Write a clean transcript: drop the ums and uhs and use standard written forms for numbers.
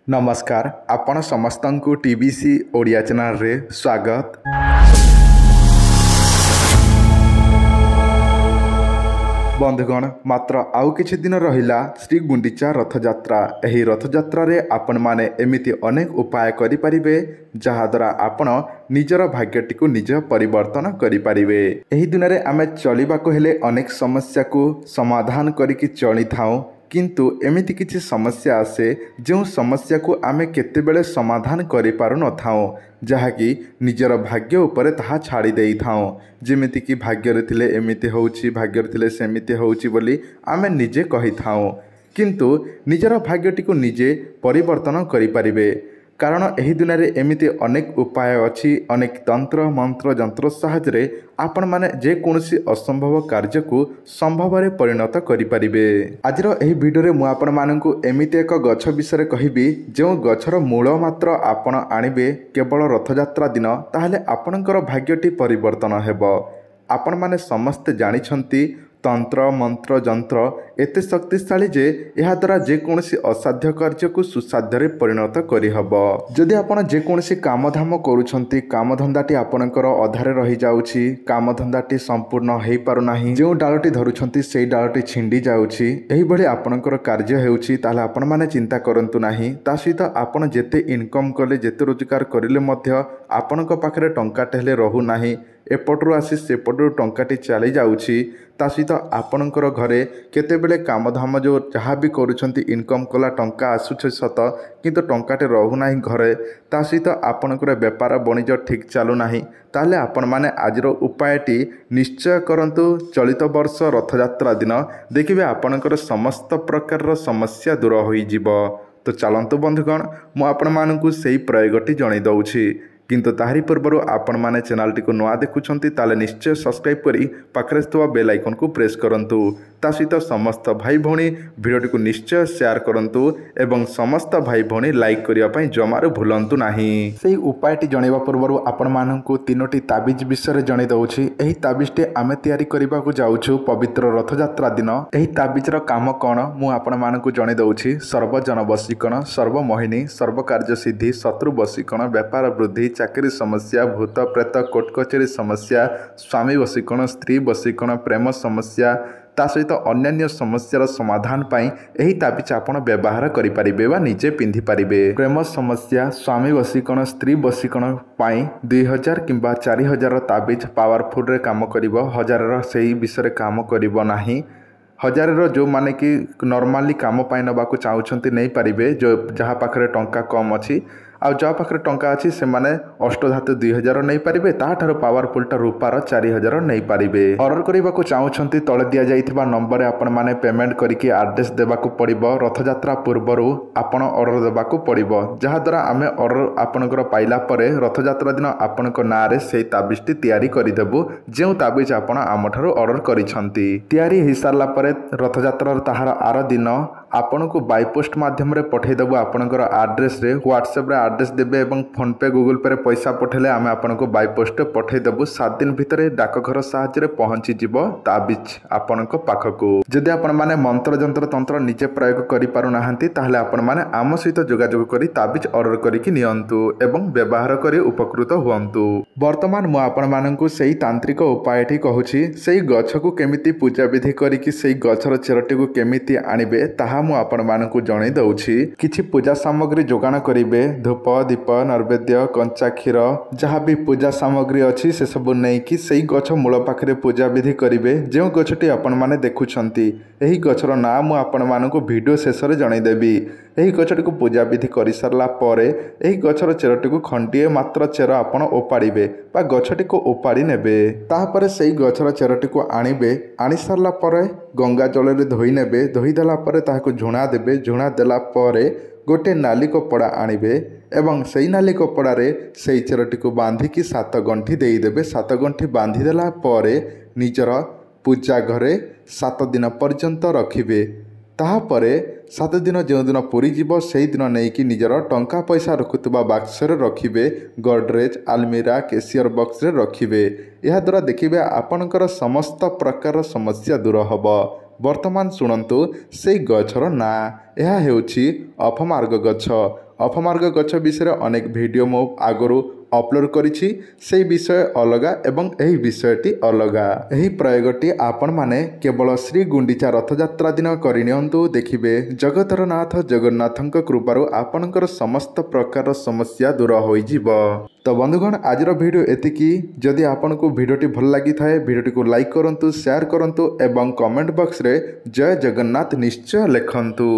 नमस्कार आपण समस्त को टीबीसी ओडिया चैनल रे स्वागत। बंधुगण मात्र आउ किछि दिन रहिला श्री गुंडीचा रथयात्रा। एही रथयात्रा रे आपण माने एमिति अनेक उपाय करि परिबे जहा द्वारा आपण निजर भाग्यटी को निज परिवर्तन करि परिबे। एही दिन रे आमे चलिबाको हेले अनेक समस्या को समाधान करिकि चली थाउ, किंतु एमिति किछि समस्या आसे जो समस्या को आमे केतेबेले समाधान करि पारु न थाउ, जहाँकि निजर भाग्य उपरे ताहा छाड़ी देई थाउ। जेमिति कि भाग्य थिले एमिति होउछि, भाग्य थिले सेमिति होउछि बोली आमे निजे कहि थाउ, किंतु निजर भाग्यटी को निजे परिवर्तन करि परिबे। कारण एही दुनिया रे एमिति अनेक उपाय अछि, अनेक तंत्र मंत्र जंत्र साहाय्य आपण माने जे कोनसी असंभव कार्य को संभव रे परिणत करि परिबे। आजिर एही वीडियो रे मु आपण माननकु एमिति एक गछ विषय कहिबी जो गछर मूल मात्र आपण आनिबे केवल रथयात्रा दिन, ताहले आपणकर भाग्यटी परिवर्तन हेबो। आपण माने समस्त जानि छंती तंत्र मंत्र जंत्र एते शक्तिशाली जे यह द्वारा जेकोसी असाध्य कार्य को सुसाध्य रे परिणत करि हबो। जदि आपण जेकोसी कामधाम करूछंती, कामधंदाटी आपणकर अधारे रही जाउछि, कामधंदाटी संपूर्ण हेई पारु नाही, जो डालटी धरुछंती सेई डालटी छिंडी जाउछि, एही भली आपणकर कार्य हेउछि, ताले आपण माने चिंता करंतु नाही। ता सहित आपण जेते इनकम कले जेते रोजगार करिले मध्य आपणक पाखरे टंकाटे हेले रहू नाही, एपटरू आसी सेपटरू टंकाटी चली जाउछि। ता सहित आपणकर घरे केतेबेले कामधाम जो जहाँ भी करूछंती इनकम कला टंका आसुछे सत, किंतु टंकाटे रहू नाही घरे। ता सहित आपणकर व्यापार वाणिज्य ठीक चालू नाही, ताले आपण माने आजिर उपायटी निश्चय करंतु। चलित वर्ष रथयात्रा दिन देखिबे आपणकर समस्त प्रकार समस्या दूर होई जिवो। तो चलंतु बंधुगण, मु आपण मानकु सेही प्रयोगटी जणाई दउछि, किंतु ताहारी पूर्व आपण माने चैनल टी को नुआ देखुछंती ताले निश्चय सब्सक्राइब करी पाखरे थवा बेल आइकन को प्रेस करंतु। ता सहित समस्त भाई भौणी वीडियोटी को निश्चय शेयर करंतु एवं समस्त भाई भौणी लाइक करिया पई जमारू भूलंतु नाही। सेही उपायटी जणैबा पूर्व आपण माननकु तीनोटी ताबिज विषय जणै दउछि। एही ताबिजटी आमे तयारी करिबा को जाउछु पवित्र रथयात्रा दिन। एही ताबिजर काम कोन मु आपण माननकु जणै दउछि। सर्वजन वशीकरण, सर्वमोहिनी, सर्व कार्य सिद्धि, शत्रु वशीकरण, व्यापार वृद्धि, चाकरी समस्या, भूत प्रेत कोर्ट कचेरी समस्या, स्वामी वशीकरण, स्त्री वशीकरण, प्रेम समस्या, ता सहित अन्य समस्यार समाधान पाई एही ताबिज आपण व्यवहार करि परिबे वा निजे पिंधि परिबे। प्रेम समस्या, स्वामी वशीकरण, स्त्री वशीकरण पाई 2000 किंबा 4000 ताबिज पावरफुल रे काम करिवो। 1000 सेही विषय काम करिवो नाही। 1000 जो माने कि नॉर्मली काम पाई नबाकू चाहूछंती नहीं पारिबे, जो जहाँ पाखरे टंका कम अछि आ जहाँ पाखरे टंका अच्छी से माने अष्टधातु 2000 नहीं पारिबे, ताठार पावरफुलटा रूपार 4000 नहीं पारिबे। ऑर्डर करने को चाहूछंती तले दिया जाइथिबा नंबर आपण माने पेमेंट करिकि एड्रेस देबाकू पड़िबो। रथयात्रा पूर्वरु आपण ऑर्डर देबाकू पड़िबो, जहा द्वारा आमे ऑर्डर आपणकर पाइला परे रथयात्रा दिन आपणक नारे सेही ताबिजटी तयारी करिदेबु, जेउ ताबिज आपण आमठारु ऑर्डर करिसंती। तयारी हि सारला परे रथयात्रा ताहार आर दिन आपण को बाय पोस्ट माध्यम रे पठै देबु। आपणकर एड्रेस रे व्हाट्सएप रे एड्रेस देबे एवं फोन पे गूगल पे रे पैसा पठेले आमे आपण को बाय पोस्ट पठै देबु। 7 दिन भितरे डाकघर साहाय्य रे पहुंची जिवो ताबिज आपणक पाखकू। जदि आपण माने मंत्र जंत्र तंत्र निजे प्रयोग करि पारु नाहंती, ताहले आपण माने आम सहित जोगाजोग करी ताबिज ऑर्डर करिकि नियंतु एवं व्यवहार करी उपकृत हुअंतु। वर्तमान मु आपण माननकु सेही तांत्रिक उपायटी कहूछि। सेही गछ को केमिति पूजा विधि करिकि सेही गछर चेरटी को केमिति आनिबे ताहा मु आपण मानकु जणाई दउछि। किछि पूजा सामग्री जोगाण करिबे, धूप दीप नैवेद्य कंचा क्षीर जहाँ भी पूजा सामग्री अच्छी से सब नहीं कि सेही गछ मूल पाखरे पूजा विधि करिबे। जो गछटी आपण माने देखुछंती एही गछर नाम मु आपण मानकु वीडियो शेष रे जणाई देबी। एही गछटी को पूजा विधि करि सरला परे एही गछर चेरटी को खंडिए मात्र चेर आपण ओपाड़िबे बा गछटी को ओपाड़ी नेबे। ताहापरे सेही गछर चेरटी को आनिबे। आनि सरला परे गंगा जल रे धोई नेबे। धोई देला परे ताहाको झुणा देबे। झुणा देला परे गोटे नाली कपड़ा आनिबे एवं सेही नाली कपड़ारे सेही चेरटी को बांधिकी 7 गंठी देदेबे। 7 गंठी बांधी देला परे निजर पूजा घरे 7 दिन पर्यंत रखिबे। ताहापरे 7 दिन जो दिन पूरी जीव से दिन नहीं कि निजर टंका पैसा रखुवा बाक्स रखिबे। गडरेज आलमीरा केसियर बॉक्स रे रखिबे। यह द्वारा देखिबे आपणकर समस्त प्रकार समस्या दूर हबो। वर्तमान शुणु से गछर ना यह हेउछि अफमार्ग गछ। ଅପମାର୍ଗ ଗଛ ବିଷୟରେ ଅନେକ ଭିଡ଼ିଓ ମୁଁ ଆଗରୁ ଅପଲୋଡ଼ କରିଛି। ସେହି ବିଷୟ ଅଲଗା ଏବଂ ଏହି ବିଷୟଟି ଅଲଗା। ଏହି ପ୍ରୟୋଗଟି ଆପଣମାନେ କେବଳ ଶ୍ରୀ ଗୁଣ୍ଡିଚା ରଥଯାତ୍ରା ଦିନ କରିନିଅନ୍ତୁ। ଦେଖିବେ ଜଗତର ନାଥ ଜଗନ୍ନାଥଙ୍କ କୃପାରୁ ଆପଣଙ୍କର ସମସ୍ତ ପ୍ରକାର ସମସ୍ୟା ଦୂର ହୋଇଯିବ। ତ ବନ୍ଧୁଗଣ, ଆଜିର ଭିଡ଼ିଓ ଏତିକି। ଯଦି ଆପଣଙ୍କୁ ଭିଡ଼ିଓଟି ଭଲ ଲାଗିଥାଏ ଭିଡ଼ିଓଟିକୁ ଲାଇକ୍ କରନ୍ତୁ, ସେୟାର କରନ୍ତୁ ଏବଂ କମେଣ୍ଟ ବକ୍ସରେ ଜୟ ଜଗନ୍ନାଥ ନିଶ୍ଚୟ ଲେଖନ୍ତୁ।